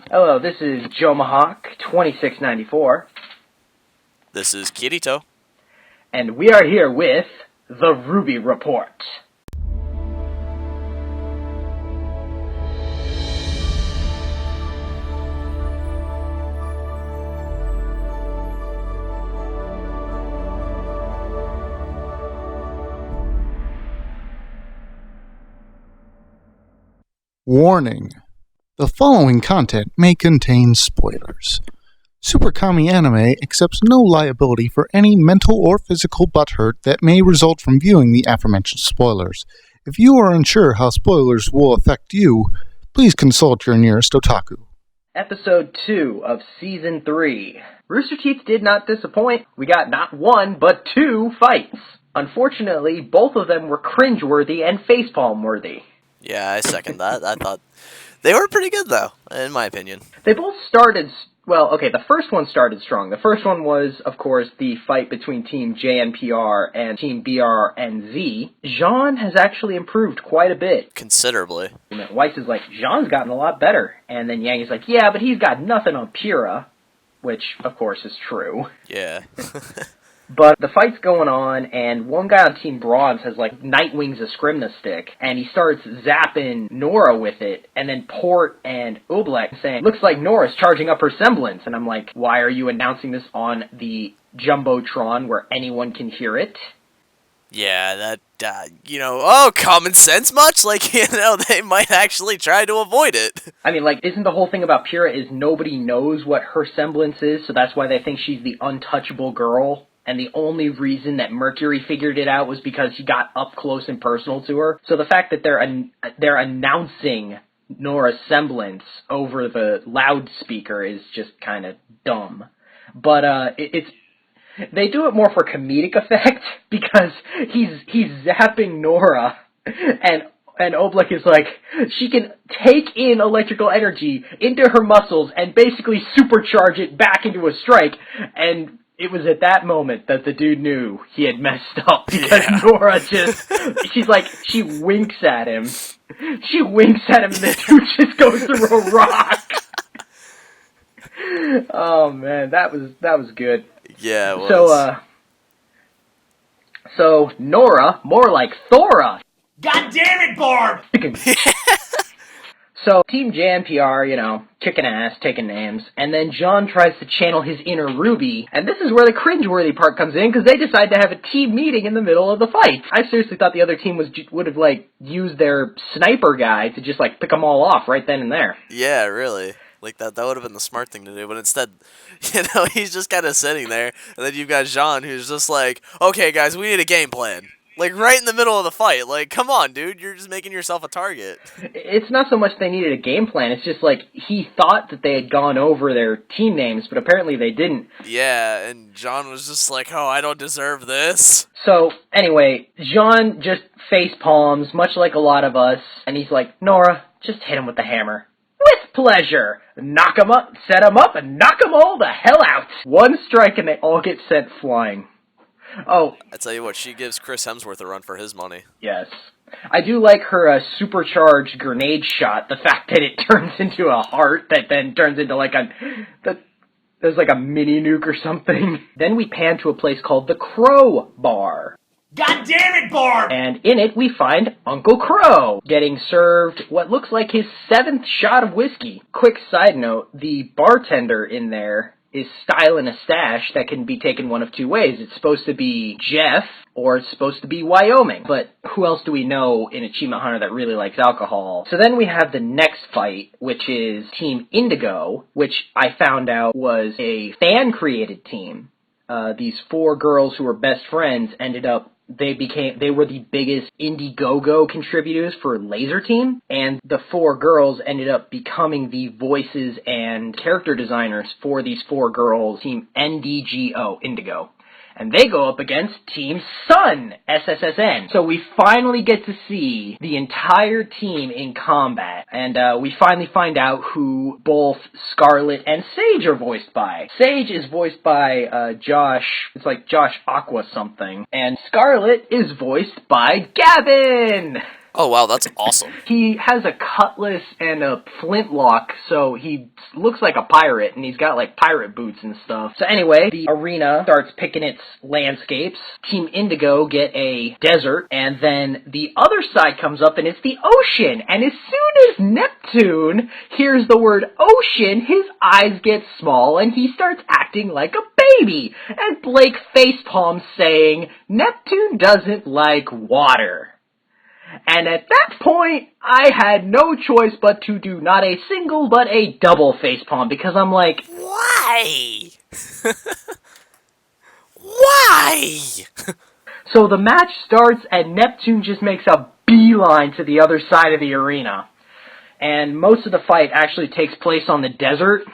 Hello, this is Joe Mahawk, 2694. This is Kirito. And we are here with the RWBY Report. Warning. The following content may contain spoilers. Super Kami Anime accepts no liability for any mental or physical butthurt that may result from viewing the aforementioned spoilers. If you are unsure how spoilers will affect you, please consult your nearest otaku. Episode 2 of Season 3. Rooster Teeth did not disappoint. We got not one, but two fights. Unfortunately, both of them were cringeworthy and facepalm-worthy. Yeah, I second that. I thought they were pretty good, though, in my opinion. They both started, well, okay, the first one started strong. The first one was, of course, the fight between Team JNPR and Team BRNZ. Jean has actually improved quite a bit. Considerably. Weiss is like, Jean's gotten a lot better. And then Yang is like, yeah, but he's got nothing on Pyrrha. Which, of course, is true. Yeah. But the fight's going on, and one guy on Team Bronze has, like, Nightwing's Eskrima stick, and he starts zapping Nora with it, and then Port and Oblek saying, looks like Nora's charging up her semblance, and I'm like, why are you announcing this on the Jumbotron where anyone can hear it? Yeah, common sense much? Like, they might actually try to avoid it. I mean, like, isn't the whole thing about Pyrrha is nobody knows what her semblance is, so that's why they think she's the untouchable girl? And the only reason that Mercury figured it out was because he got up close and personal to her. So the fact that they're announcing Nora's semblance over the loudspeaker is just kind of dumb. But they do it more for comedic effect because he's zapping Nora and Oblek is like, she can take in electrical energy into her muscles and basically supercharge it back into a strike, and it was at that moment that the dude knew he had messed up, because Nora she winks at him. She winks at him and the dude just goes through a rock. Oh man, that was good. Yeah, it was. So Nora, more like Thora. God damn it, Barb! So, Team JNPR, kicking ass, taking names, and then John tries to channel his inner RWBY, and this is where the cringeworthy part comes in, because they decide to have a team meeting in the middle of the fight. I seriously thought the other team would have, used their sniper guy to just, pick them all off right then and there. Yeah, really. Like, that would have been the smart thing to do, but instead, he's just kind of sitting there, and then you've got Jean, who's just like, okay, guys, we need a game plan. Like, right in the middle of the fight. Like, come on, dude. You're just making yourself a target. It's not so much they needed a game plan. It's just, he thought that they had gone over their team names, but apparently they didn't. Yeah, and John was just like, oh, I don't deserve this. So, anyway, Jean just face palms, much like a lot of us, and he's like, Nora, just hit him with the hammer. With pleasure. Knock him up, set him up, and knock them all the hell out. One strike and they all get sent flying. Oh, I tell you what, she gives Chris Hemsworth a run for his money. Yes. I do like her supercharged grenade shot, the fact that it turns into a heart that then turns into there's a mini nuke or something. Then we pan to a place called the Crow Bar. God damn it, Barb! And in it we find Uncle Crow getting served what looks like his 7th shot of whiskey. Quick side note, the bartender in there is styling a stash that can be taken one of two ways. It's supposed to be Jeff, or it's supposed to be Wyoming. But who else do we know in Achievement Hunter that really likes alcohol? So then we have the next fight, which is Team Indigo, which I found out was a fan-created team. These 4 girls who were best friends they were the biggest Indiegogo contributors for Laser Team, and the 4 girls ended up becoming the voices and character designers for these 4 girls, Team NDGO, Indigo. And they go up against Team Sun, SSSN. So we finally get to see the entire team in combat. And we finally find out who both Scarlet and Sage are voiced by. Sage is voiced by Josh, it's like Josh Aqua something. And Scarlet is voiced by Gavin! Oh, wow, that's awesome. He has a cutlass and a flintlock, so he looks like a pirate, and he's got, like, pirate boots and stuff. So anyway, the arena starts picking its landscapes. Team Indigo get a desert, and then the other side comes up, and it's the ocean. And as soon as Neptune hears the word ocean, his eyes get small, and he starts acting like a baby. And Blake facepalms saying, Neptune doesn't like water. And at that point, I had no choice but to do not a single, but a double facepalm, because I'm like, why? Why? So the match starts, and Neptune just makes a beeline to the other side of the arena. And most of the fight actually takes place on the desert.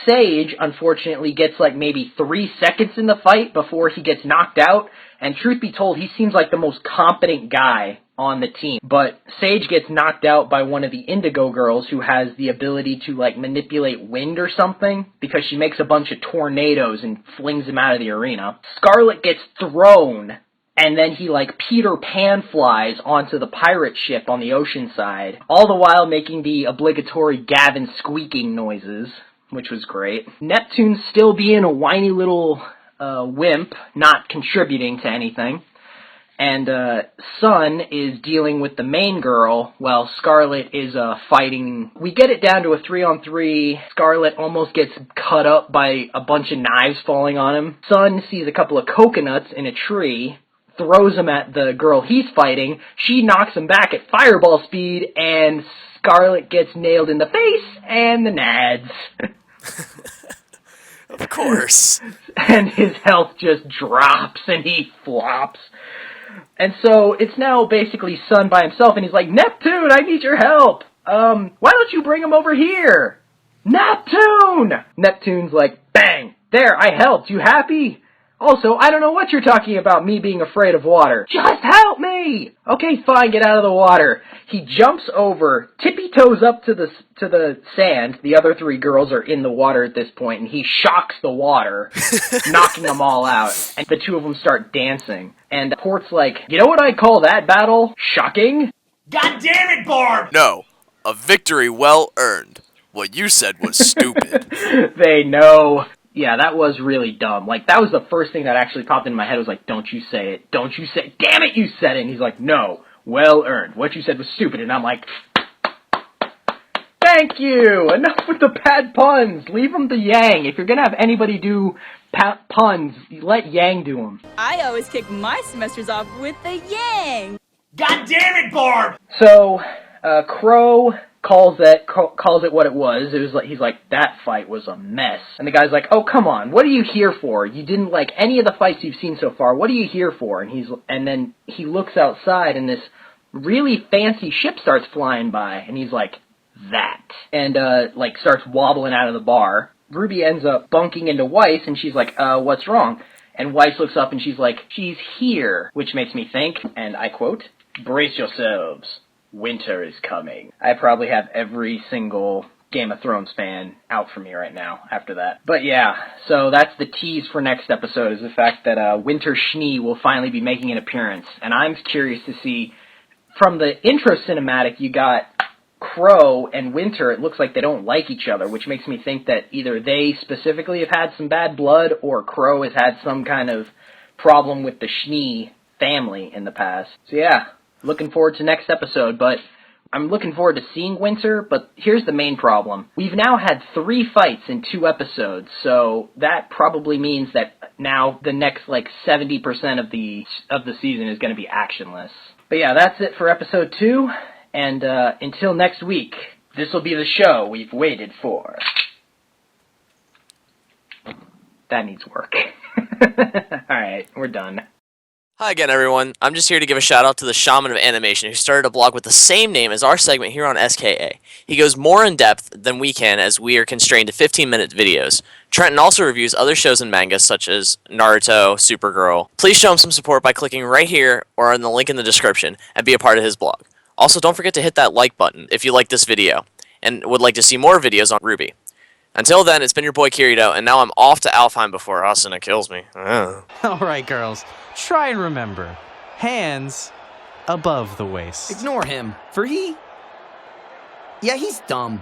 Sage, unfortunately, gets like maybe 3 seconds in the fight before he gets knocked out. And truth be told, he seems like the most competent guy on the team. But Sage gets knocked out by one of the Indigo girls who has the ability to like manipulate wind or something, because she makes a bunch of tornadoes and flings them out of the arena. Scarlet gets thrown, and then he like Peter Pan flies onto the pirate ship on the ocean side, all the while making the obligatory Gavin squeaking noises, which was great. Neptune's still being a whiny little wimp, not contributing to anything. And Sun is dealing with the main girl, while Scarlet is fighting. We get it down to a 3-on-3. Scarlet almost gets cut up by a bunch of knives falling on him. Sun sees a couple of coconuts in a tree, throws them at the girl he's fighting. She knocks him back at fireball speed, and Scarlet gets nailed in the face and the nads. Of course. And his health just drops and he flops. And so it's now basically Sun by himself, and he's like, Neptune, I need your help. Why don't you bring him over here? Neptune! Neptune's like, bang! There, I helped. You happy? Also, I don't know what you're talking about, me being afraid of water. Just help me! Okay, fine, get out of the water. He jumps over, tippy-toes up to the sand. The other 3 girls are in the water at this point, and he shocks the water, knocking them all out. And the 2 of them start dancing. And Port's like, you know what I call that battle? Shocking? God damn it, Barb! No, a victory well earned. What you said was stupid. They know. Yeah, that was really dumb. Like, that was the first thing that actually popped into my head, was like, don't you say it. Don't you say it. Damn it, you said it. And he's like, no, well earned. What you said was stupid. And I'm like, thank you. Enough with the bad puns. Leave them to Yang. If you're going to have anybody do puns, let Yang do them. I always kick my semesters off with the Yang. God damn it, Barb! So, Crow calls it what it was. It was like, he's like, that fight was a mess. And the guy's like, oh, come on, what are you here for? You didn't like any of the fights you've seen so far. What are you here for? And then he looks outside, and this really fancy ship starts flying by, and he's like, that. And, like, starts wobbling out of the bar. Ruby ends up bunking into Weiss, and she's like, what's wrong? And Weiss looks up, and she's like, she's here. Which makes me think, and I quote, brace yourselves. Winter is coming. I probably have every single Game of Thrones fan out for me right now after that. But yeah, so that's the tease for next episode, is the fact that Winter Schnee will finally be making an appearance. And I'm curious to see, from the intro cinematic, you got Crow and Winter. It looks like they don't like each other, which makes me think that either they specifically have had some bad blood, or Crow has had some kind of problem with the Schnee family in the past. So yeah, looking forward to next episode, but I'm looking forward to seeing Winter, but here's the main problem. We've now had 3 fights in 2 episodes, so that probably means that now the next, 70% of the season is going to be actionless. But yeah, that's it for episode 2, and until next week, this will be the show we've waited for. That needs work. Alright, we're done. Hi again, everyone. I'm just here to give a shout out to the Shaman of Animation, who started a blog with the same name as our segment here on SKA. He goes more in depth than we can, as we are constrained to 15-minute videos. Trenton also reviews other shows and mangas such as Naruto, Supergirl. Please show him some support by clicking right here or on the link in the description and be a part of his blog. Also, don't forget to hit that like button if you like this video and would like to see more videos on RWBY. Until then, it's been your boy Kirito, and now I'm off to Alfheim before Asuna kills me. Alright, girls. Try and remember. Hands above the waist. Ignore him, for he's dumb.